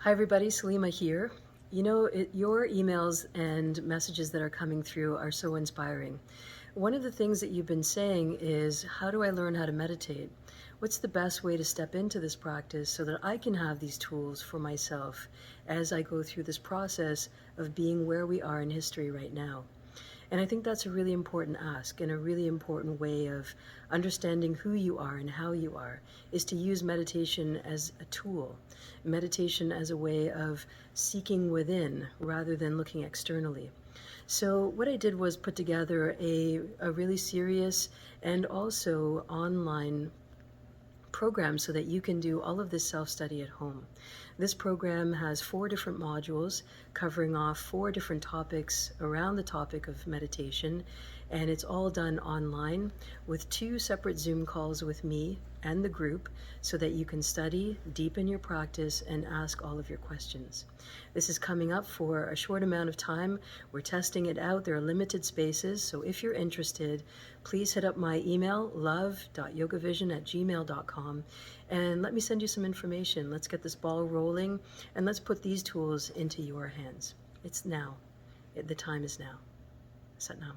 Hi everybody, Salimah here. You know, your emails and messages that are coming through are so inspiring. One of the things that you've been saying is, how do I learn how to meditate? What's the best way to step into this practice so that I can have these tools for myself as I go through this process of being where we are in history right now? And I think that's a really important ask and a really important way of understanding who you are and how you are, is to use meditation as a tool, meditation as a way of seeking within rather than looking externally. So what I did was put together a really serious and also online program so that you can do all of this self-study at home. This program has 4 different modules covering off 4 different topics around the topic of meditation, and it's all done online with 2 separate Zoom calls with me and the group so that you can study, deepen your practice, and ask all of your questions. This is coming up for a short amount of time. We're testing it out. There are limited spaces, so if you're interested, please hit up my email, love.yogavision@gmail.com, and let me send you some information. Let's get this ball rolling, and let's put these tools into your hands. It's now. The time is now. Sat now.